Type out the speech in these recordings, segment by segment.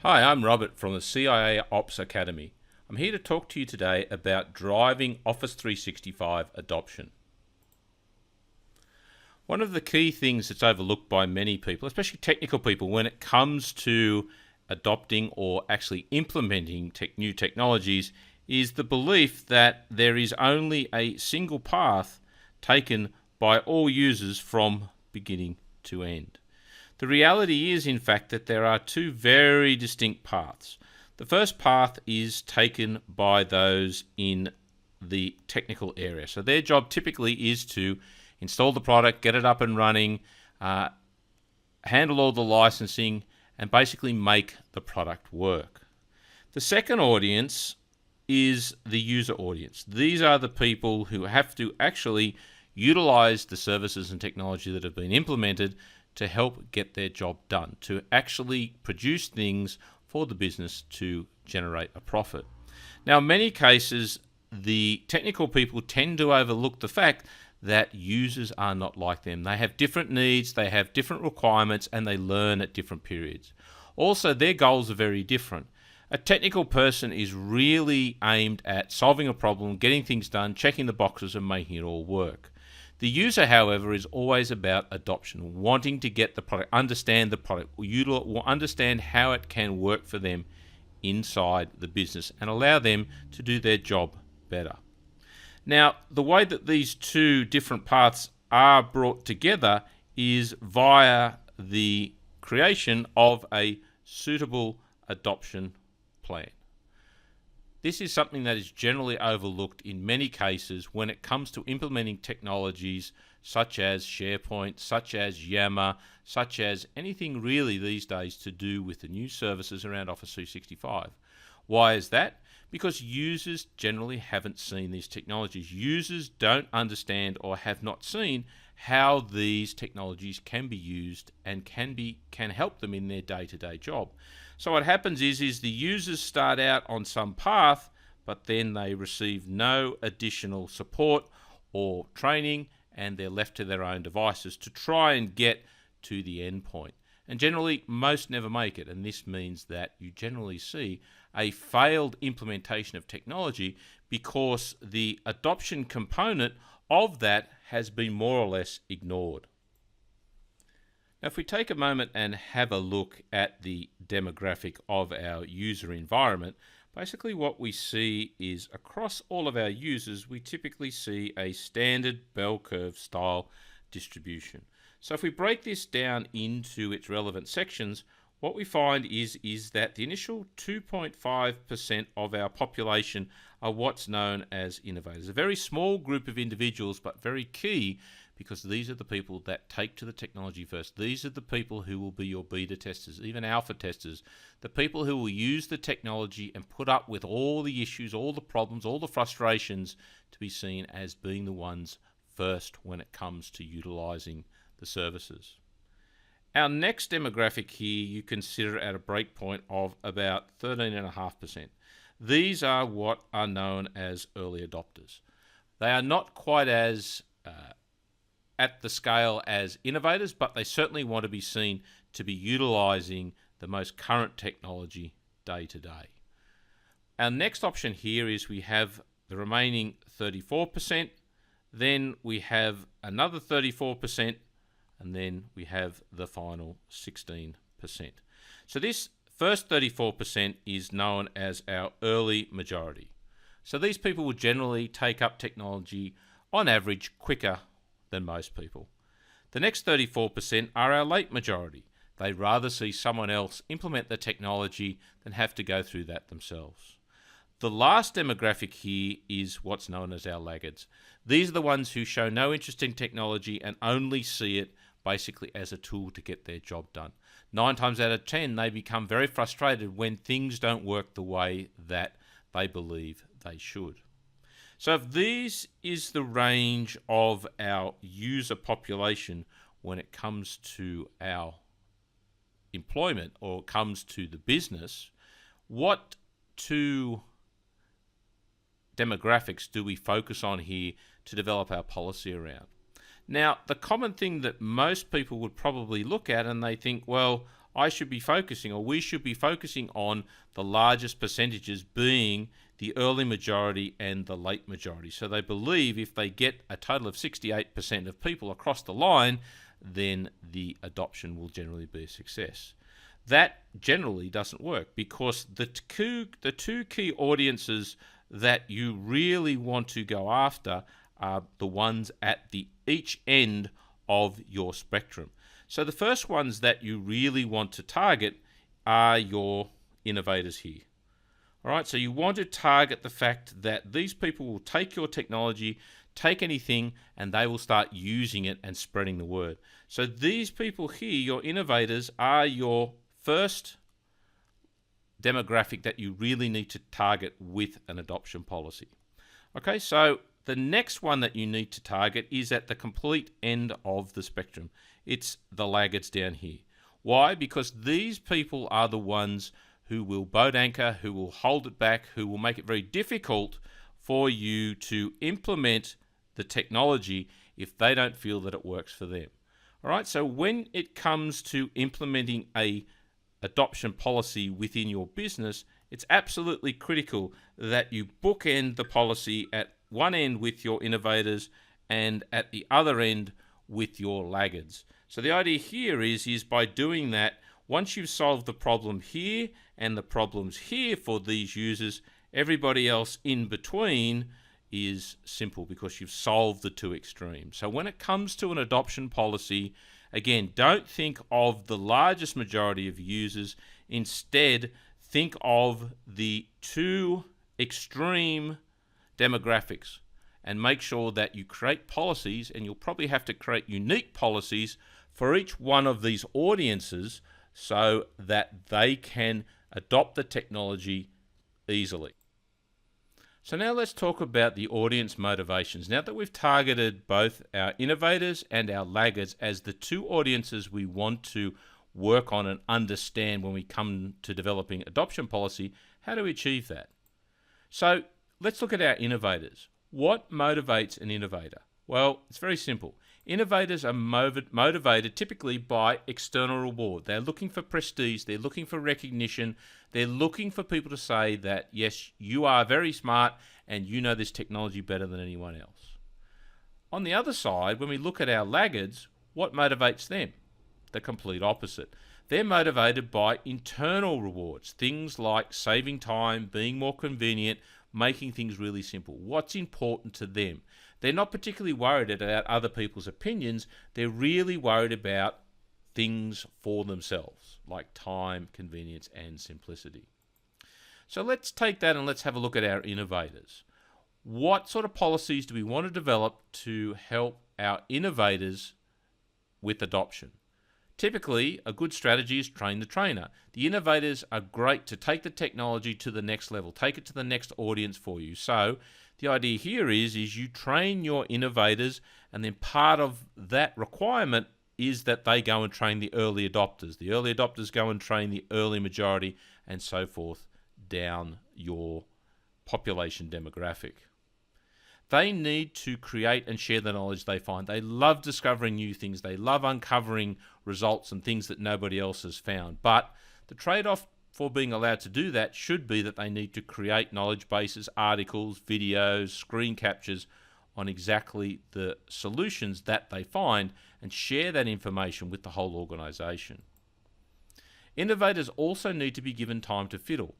Hi, I'm Robert from the CIA Ops Academy. I'm here to talk to you today about driving Office 365 adoption. One of the key things that's overlooked by many people, especially technical people, when it comes to adopting or actually implementing new technologies is the belief that there is only a single path taken by all users from beginning to end. The reality is, in fact, that there are two very distinct paths. The first path is taken by those in the technical area. So their job typically is to install the product, get it up and running, handle all the licensing, and basically make the product work. The second audience is the user audience. These are the people who have to actually utilize the services and technology that have been implemented to help get their job done, to actually produce things for the business to generate a profit. Now, in many cases, the technical people tend to overlook the fact that users are not like them. They have different needs, they have different requirements, and they learn at different periods. Also, their goals are very different. A technical person is really aimed at solving a problem, getting things done, checking the boxes, and making it all work. The user, however, is always about adoption, wanting to get the product, understand the product, understand how it can work for them inside the business and allow them to do their job better. Now, the way that these two different paths are brought together is via the creation of a suitable adoption plan. This is something that is generally overlooked in many cases when it comes to implementing technologies such as SharePoint, such as Yammer, such as anything really these days to do with the new services around Office 365. Why is that? Because users generally haven't seen these technologies. Users don't understand or have not seen how these technologies can be used and can help them in their day-to-day job. So what happens is the users start out on some path, but then they receive no additional support or training, and they're left to their own devices to try and get to the end point. And generally, most never make it, and this means that you generally see a failed implementation of technology because the adoption component of that has been more or less ignored. Now, if we take a moment and have a look at the demographic of our user environment, basically what we see is across all of our users, we typically see a standard bell curve style distribution. So if we break this down into its relevant sections, what we find is that the initial 2.5% of our population are what's known as innovators. A very small group of individuals, but very key, because these are the people that take to the technology first. These are the people who will be your beta testers, even alpha testers, the people who will use the technology and put up with all the issues, all the problems, all the frustrations to be seen as being the ones first when it comes to utilizing the services. Our next demographic here you consider at a breakpoint of about 13.5%. These are what are known as early adopters. They are not quite as at the scale as innovators, but they certainly want to be seen to be utilizing the most current technology day to day. Our next option here is we have the remaining 34%, then we have another 34%, and then we have the final 16%. So this first 34% is known as our early majority. So these people will generally take up technology on average quicker than most people. The next 34% are our late majority. They rather see someone else implement the technology than have to go through that themselves. The last demographic here is what's known as our laggards. These are the ones who show no interest in technology and only see it basically as a tool to get their job done. 9 times out of 10, they become very frustrated when things don't work the way that they believe they should. So if this is the range of our user population when it comes to our employment or comes to the business, what two demographics do we focus on here to develop our policy around? Now, the common thing that most people would probably look at and they think, well, I should be focusing, or we should be focusing on the largest percentages being the early majority and the late majority. So they believe if they get a total of 68% of people across the line, then the adoption will generally be a success. That generally doesn't work, because the two key audiences that you really want to go after are the ones at the each end of your spectrum. So the first ones that you really want to target are your innovators here. All right, so you want to target the fact that these people will take your technology, take anything, and they will start using it and spreading the word. So these people here, your innovators, are your first demographic that you really need to target with an adoption policy. Okay, so the next one that you need to target is at the complete end of the spectrum. It's the laggards down here. Why? Because these people are the ones who will boat anchor, who will hold it back, who will make it very difficult for you to implement the technology if they don't feel that it works for them. All right, so when it comes to implementing a adoption policy within your business, it's absolutely critical that you bookend the policy at one end with your innovators and at the other end with your laggards. So the idea here is by doing that, once you've solved the problem here and the problems here for these users, everybody else in between is simple because you've solved the two extremes. So when it comes to an adoption policy, again, don't think of the largest majority of users. Instead, think of the two extreme demographics and make sure that you create policies, and you'll probably have to create unique policies for each one of these audiences so that they can adopt the technology easily. So now let's talk about the audience motivations. Now that we've targeted both our innovators and our laggards as the two audiences we want to work on and understand when we come to developing adoption policy, how do we achieve that? So let's look at our innovators. What motivates an innovator? Well, it's very simple. Innovators are motivated typically by external reward. They're looking for prestige, they're looking for recognition, they're looking for people to say that, yes, you are very smart and you know this technology better than anyone else. On the other side, when we look at our laggards, what motivates them? The complete opposite. They're motivated by internal rewards, things like saving time, being more convenient, making things really simple. What's important to them? They're not particularly worried about other people's opinions. They're really worried about things for themselves, like time, convenience, and simplicity. So let's take that and let's have a look at our innovators. What sort of policies do we want to develop to help our innovators with adoption? Typically, a good strategy is train the trainer. The innovators are great to take the technology to the next level, take it to the next audience for you. So the idea here is you train your innovators, and then part of that requirement is that they go and train the early adopters. The early adopters go and train the early majority, and so forth down your population demographic. They need to create and share the knowledge they find. They love discovering new things. They love uncovering results and things that nobody else has found. But the trade-off for being allowed to do that should be that they need to create knowledge bases, articles, videos, screen captures on exactly the solutions that they find and share that information with the whole organization. Innovators also need to be given time to fiddle.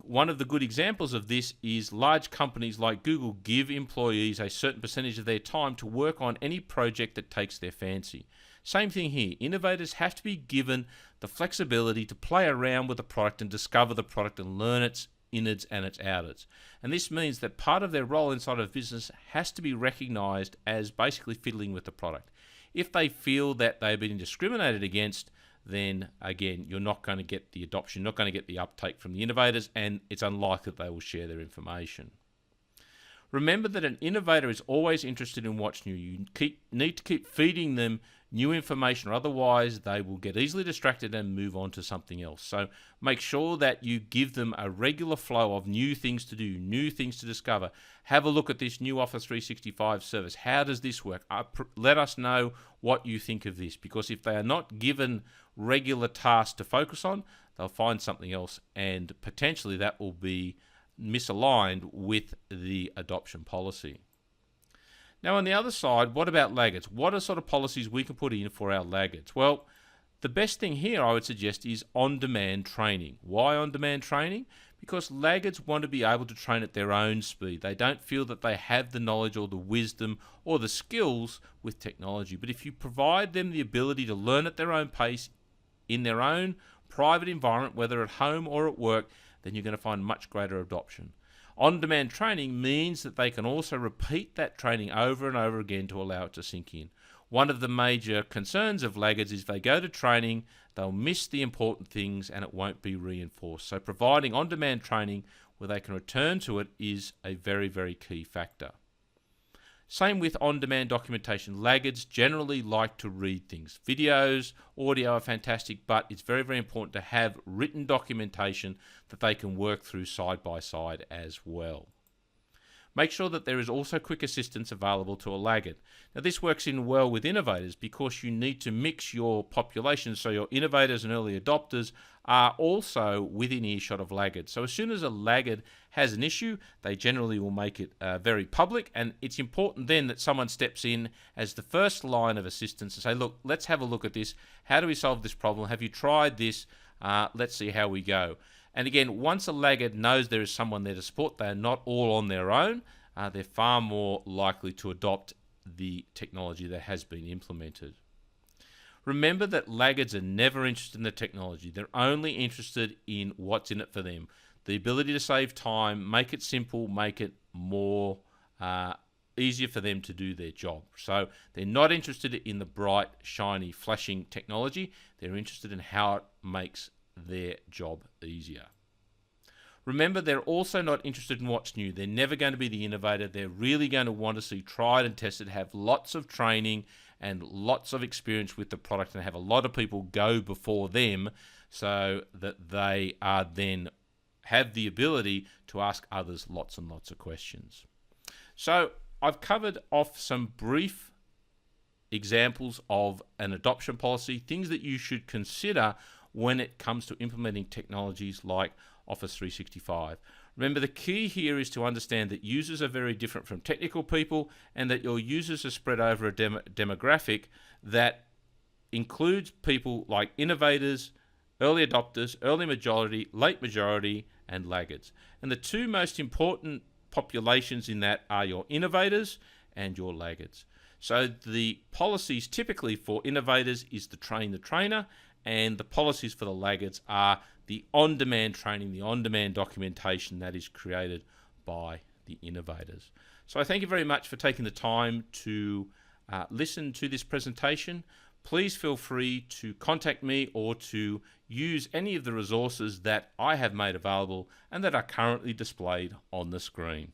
One of the good examples of this is large companies like Google give employees a certain percentage of their time to work on any project that takes their fancy. Same thing here. Innovators have to be given the flexibility to play around with the product and discover the product and learn its innards and its outwards. And this means that part of their role inside of business has to be recognized as basically fiddling with the product. If they feel that they're being discriminated against, then again, you're not going to get the adoption, not going to get the uptake from the innovators, and it's unlikely that they will share their information. Remember that an innovator is always interested in what's new. You need to keep feeding them new information, or otherwise they will get easily distracted and move on to something else. So make sure that you give them a regular flow of new things to do, new things to discover. Have a look at this new Office 365 service. How does this work? Let us know what you think of this, because if they are not given regular task to focus on, they'll find something else, and potentially that will be misaligned with the adoption policy. Now, on the other side, what about laggards? What are sort of policies we can put in for our laggards? Well, the best thing here I would suggest is on-demand training. Why on-demand training? Because laggards want to be able to train at their own speed. They don't feel that they have the knowledge or the wisdom or the skills with technology. But if you provide them the ability to learn at their own pace in their own private environment, whether at home or at work, then you're going to find much greater adoption. On-demand training means that they can also repeat that training over and over again to allow it to sink in. One of the major concerns of laggards is if they go to training, they'll miss the important things and it won't be reinforced. So providing on-demand training where they can return to it is a very, very key factor. Same with on-demand documentation. Laggards generally like to read things. Videos, audio are fantastic, but it's very, very important to have written documentation that they can work through side by side as well. Make sure that there is also quick assistance available to a laggard. Now, this works in well with innovators because you need to mix your population so your innovators and early adopters are also within earshot of laggards. So as soon as a laggard has an issue, they generally will make it very public, and it's important then that someone steps in as the first line of assistance and say, look, let's have a look at this. How do we solve this problem? Have you tried this? Let's see how we go. And again, once a laggard knows there is someone there to support, they are not all on their own. They're far more likely to adopt the technology that has been implemented. Remember that laggards are never interested in the technology. They're only interested in what's in it for them. The ability to save time, make it simple, make it more easier for them to do their job. So they're not interested in the bright, shiny, flashing technology. They're interested in how it makes their job easier. Remember, they're also not interested in what's new. They're never going to be the innovator. They're really going to want to see tried and tested, have lots of training and lots of experience with the product, and have a lot of people go before them so that they are then have the ability to ask others lots and lots of questions. So I've covered off some brief examples of an adoption policy, things that you should consider when it comes to implementing technologies like Office 365. Remember, the key here is to understand that users are very different from technical people, and that your users are spread over a demographic that includes people like innovators, early adopters, early majority, late majority, and laggards. And the two most important populations in that are your innovators and your laggards. So the policies typically for innovators is to train the trainer, and the policies for the laggards are the on-demand training, the on-demand documentation that is created by the innovators. So I thank you very much for taking the time to listen to this presentation. Please feel free to contact me or to use any of the resources that I have made available and that are currently displayed on the screen.